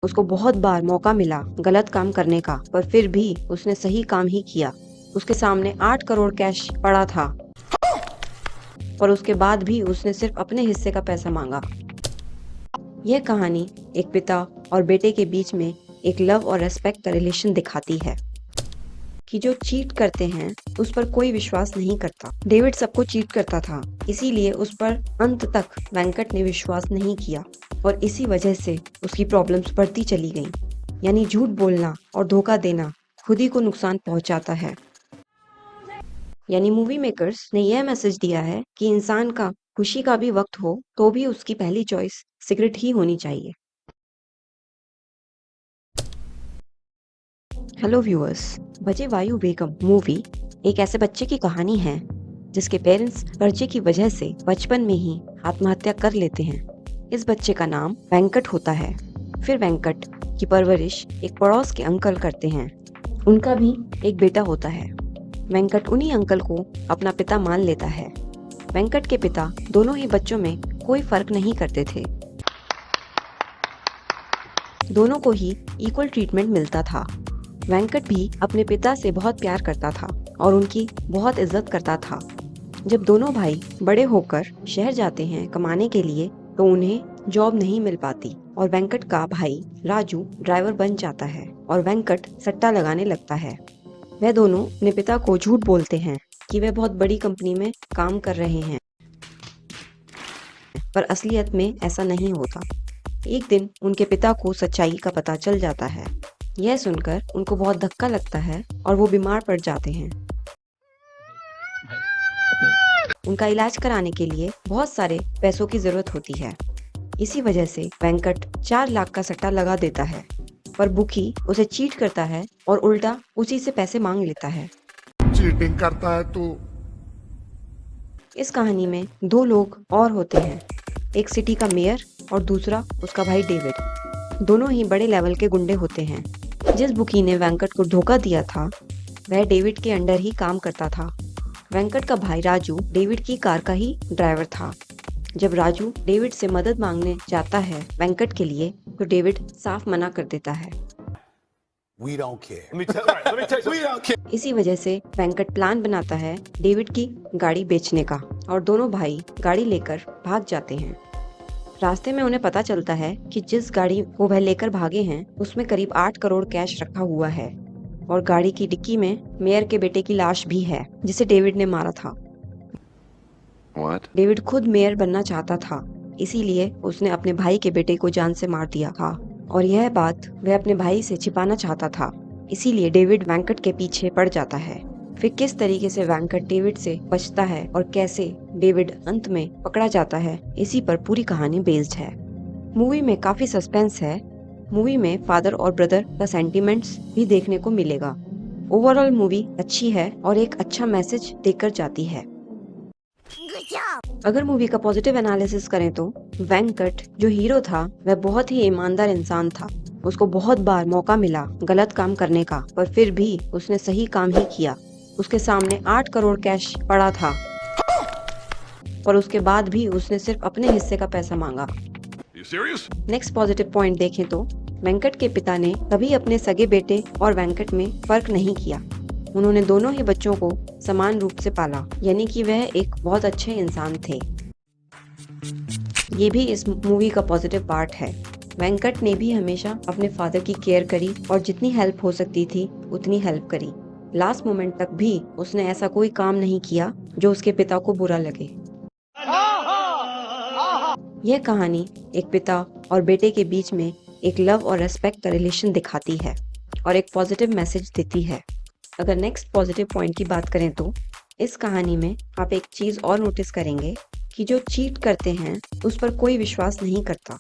उसको बहुत बार मौका मिला गलत काम करने का, पर फिर भी उसने सही काम ही किया। उसके सामने 8 करोड़ कैश पड़ा था, पर उसके बाद भी उसने सिर्फ अपने हिस्से का पैसा मांगा। यह कहानी एक पिता और बेटे के बीच में एक लव और रेस्पेक्ट का रिलेशन दिखाती है कि जो चीट करते हैं उस पर कोई विश्वास नहीं करता। डेविड सबको चीट करता था, इसीलिए उस पर अंत तक वेंकट ने विश्वास नहीं किया और इसी वजह से उसकी प्रॉब्लम्स बढ़ती चली गईं। यानी झूठ बोलना और धोखा देना खुद ही को नुकसान पहुंचाता है। यानी मूवी मेकर्स ने यह मैसेज दिया है कि इंसान का खुशी का भी वक्त हो तो भी उसकी पहली चॉइस सिगरेट ही होनी चाहिए। हेलो व्यूअर्स, बजे वायु बेगम मूवी एक ऐसे बच्चे की कहानी है जिसके पेरेंट्स कर्जे की वजह से बचपन में ही आत्महत्या कर लेते हैं। इस बच्चे का नाम वेंकट होता है। फिर वेंकट की परवरिश एक पड़ोस के अंकल करते हैं। उनका भी एक बेटा होता है। वेंकट उन्हीं अंकल को अपना पिता मान लेता है। वेंकट के पिता दोनों ही बच्चों में कोई फर्क नहीं करते थे। दोनों को ही इक्वल ट्रीटमेंट मिलता था। वेंकट भी अपने पिता से बहुत प्यार करता था और उनकी बहुत इज्जत करता था। जब दोनों भाई बड़े होकर शहर जाते हैं कमाने के लिए तो उन्हें जॉब नहीं मिल पाती और वेंकट का भाई राजू ड्राइवर बन जाता है और वेंकट सट्टा लगाने लगता है। वह दोनों अपने पिता को झूठ बोलते हैं कि वह बहुत बड़ी कंपनी में काम कर रहे हैं, पर असलियत में ऐसा नहीं होता। एक दिन उनके पिता को सच्चाई का पता चल जाता है। यह सुनकर उनको बहुत धक्का लगता है और वो बीमार पड़ जाते हैं। उनका इलाज कराने के लिए बहुत सारे पैसों की जरूरत होती है। इसी वजह से वेंकट 4 लाख का सट्टा लगा देता है, पर बुकी उसे चीट करता है और उल्टा उसी से पैसे मांग लेता है। चीटिंग करता है तू। इस कहानी में 2 लोग और होते हैं, एक सिटी का मेयर और दूसरा उसका भाई डेविड। दोनों ही बड़े लेवल के गुंडे होते हैं। जिस बुकी ने वेंकट को धोखा दिया था वह डेविड के अंडर ही काम करता था। वेंकट का भाई राजू डेविड की कार का ही ड्राइवर था। जब राजू डेविड से मदद मांगने जाता है वेंकट के लिए तो डेविड साफ मना कर देता है। We don't care. Let me tell you, we don't care. इसी वजह से वेंकट प्लान बनाता है डेविड की गाड़ी बेचने का और दोनों भाई गाड़ी लेकर भाग जाते हैं। रास्ते में उन्हें पता चलता है कि जिस गाड़ी को वह लेकर भागे हैं उसमें करीब 8 करोड़ कैश रखा हुआ है और गाड़ी की डिक्की में मेयर के बेटे की लाश भी है जिसे डेविड ने मारा था। What? डेविड खुद मेयर बनना चाहता था, इसीलिए उसने अपने भाई के बेटे को जान से मार दिया था और यह बात वह अपने भाई से छिपाना चाहता था। इसीलिए डेविड वेंकट के पीछे पड़ जाता है। फिर किस तरीके से वेंकट डेविड से बचता है और कैसे डेविड अंत में पकड़ा जाता है, इसी पर पूरी कहानी बेस्ड है। मूवी में काफी सस्पेंस है। मूवी में फादर और ब्रदर का सेंटिमेंट्स भी देखने को मिलेगा। ओवरऑल मूवी अच्छी है और एक अच्छा मैसेज देकर जाती है। अगर मूवी का पॉजिटिव एनालिसिस करें तो वेंकट जो हीरो था वह बहुत ही ईमानदार इंसान था। उसको बहुत बार मौका मिला गलत काम करने का, पर फिर भी उसने सही काम ही किया। उसके सामने 8 करोड़ कैश पड़ा था, पर उसके बाद भी उसने सिर्फ अपने हिस्से का पैसा मांगा। नेक्स्ट पॉजिटिव पॉइंट देखें तो वेंकट के पिता ने कभी अपने सगे बेटे और वेंकट में फर्क नहीं किया। उन्होंने दोनों ही बच्चों को समान रूप से पाला, यानी कि वह एक बहुत अच्छे इंसान थे। ये भी इस मूवी का पॉजिटिव पार्ट है। वेंकट ने भी हमेशा अपने फादर की केयर करी और जितनी हेल्प हो सकती थी उतनी हेल्प करी। लास्ट मोमेंट तक भी उसने ऐसा कोई काम नहीं किया जो उसके पिता को बुरा लगे। यह कहानी एक पिता और बेटे के बीच में एक लव और रेस्पेक्ट का रिलेशन दिखाती है और एक पॉजिटिव मैसेज देती है। अगर नेक्स्ट पॉजिटिव पॉइंट की बात करें तो इस कहानी में आप एक चीज और नोटिस करेंगे कि जो चीट करते हैं उस पर कोई विश्वास नहीं करता।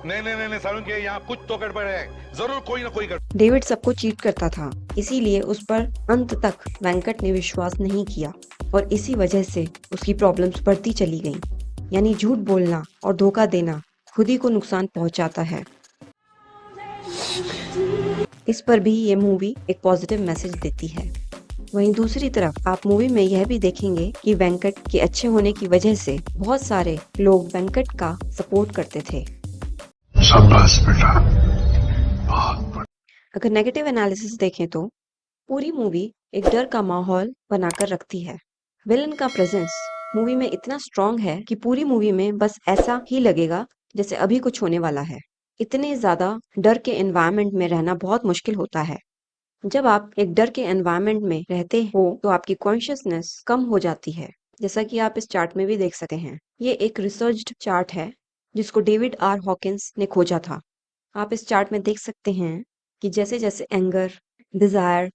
नहीं सारुण के यहाँ कुछ तो गड़बड़ है, जरूर कोई ना कोई गड़बड़। डेविड सबको चीट करता था, इसीलिए उस पर अंत तक वेंकट ने विश्वास नहीं किया और इसी वजह से उसकी प्रॉब्लम्स बढ़ती चली गईं। यानी झूठ बोलना और धोखा देना खुद ही को नुकसान पहुंचाता है। इस पर भी ये मूवी एक पॉजिटिव मैसेज देती है। वहीं दूसरी तरफ आप मूवी में यह भी देखेंगे कि वेंकट के अच्छे होने की वजह से बहुत सारे लोग वेंकट का सपोर्ट करते थे। शाबाश बेटा। अगर नेगेटिव एनालिसिस देखें तो पूरी मूवी एक डर का माहौल बनाकर रखती है। विलन का प्रेजेंस मूवी में इतना स्ट्रांग है कि पूरी मूवी में बस ऐसा ही लगेगा जैसे अभी कुछ होने वाला है। इतने ज्यादा डर के एनवायरनमेंट में रहना बहुत मुश्किल होता है। जब आप एक डर के एनवायरनमेंट में रहते हो तो आपकी कॉन्शियसनेस कम हो जाती है, जैसा कि आप इस चार्ट में भी देख सकते हैं। ये एक रिसर्च्ड चार्ट है जिसको डेविड आर हॉकिंस ने खोजा था। आप इस चार्ट में देख सकते हैं कि जैसे जैसे एंगर, डिजायर,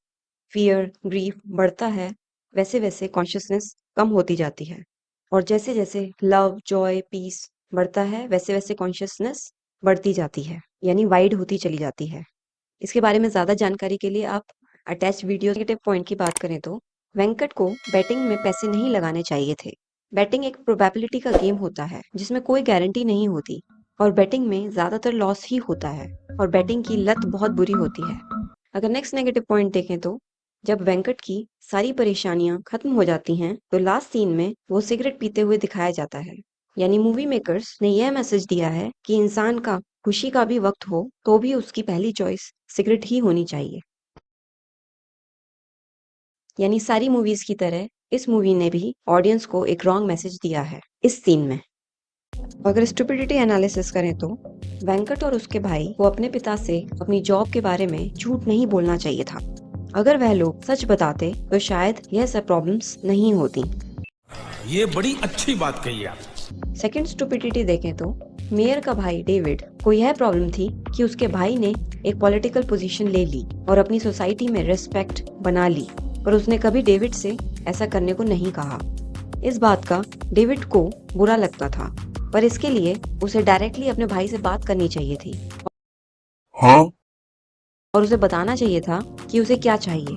फियर, ग्रीफ बढ़ता है, वैसे वैसे कॉन्शियसनेस कम होती जाती है। और जैसे जैसे लव, जॉय, पीस बढ़ता है, वैसे वैसे कॉन्शियसनेस बढ़ती जाती है, यानी वाइड होती चली जाती है। इसके बारे में ज्यादा जानकारी के लिए आप अटैच वीडियो। नेगेटिव पॉइंट की बात करें तो वेंकट को बैटिंग में पैसे नहीं लगाने चाहिए थे। बैटिंग एक प्रोबेबिलिटी का गेम होता है जिसमें कोई गारंटी नहीं होती और बैटिंग में ज्यादातर लॉस ही होता है और बैटिंग की लत बहुत बुरी होती है। अगर नेक्स्ट नेगेटिव पॉइंट देखें तो जब वेंकट की सारी परेशानियां खत्म हो जाती हैं तो लास्ट सीन में वो सिगरेट पीते हुए दिखाया जाता है। यानी मूवी मेकर्स ने यह मैसेज दिया है कि इंसान का खुशी का भी वक्त हो तो भी उसकी पहली चॉइस सिगरेट ही होनी चाहिए। यानी सारी मूवीज की तरह इस मूवी ने भी ऑडियंस को एक रॉन्ग मैसेज दिया है इस सीन में। अगर स्टुपिडिटी एनालिसिस करें तो वेंकट और उसके भाई को अपने पिता से अपनी जॉब के बारे में झूठ नहीं बोलना चाहिए था। अगर वह लोग सच बताते तो शायद यह सब प्रॉब्लम्स नहीं होती। ये बड़ी अच्छी बात कही आप। सेकंड स्टुपिडिटी देखें तो मेयर का भाई डेविड को यह प्रॉब्लम थी कि उसके भाई ने एक पॉलिटिकल पोजीशन ले ली और अपनी सोसाइटी में रिस्पेक्ट बना ली, पर उसने कभी डेविड से ऐसा करने को नहीं कहा। इस बात का डेविड को बुरा लगता था, पर इसके लिए उसे डायरेक्टली अपने भाई से बात करनी चाहिए थी और उसे बताना चाहिए था कि उसे क्या चाहिए,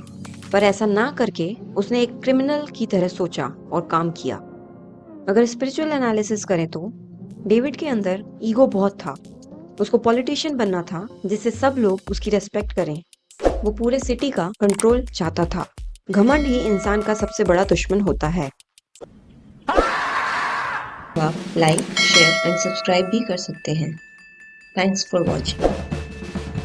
पर ऐसा ना करके उसने एक क्रिमिनल की तरह सोचा और काम किया। अगर स्पिरिचुअल एनालिसिस करें तो डेविड के अंदर ईगो बहुत था। उसको पॉलिटिशियन बनना था जिससे सब लोग उसकी रेस्पेक्ट करें। वो पूरे सिटी का कंट्रोल चाहता था। घमंड ही इंसान का सबसे बड़ा दुश्मन होता है। आप लाइक, शेयर एंड सब्सक्राइब भी कर सकते हैं। Thanks for watching.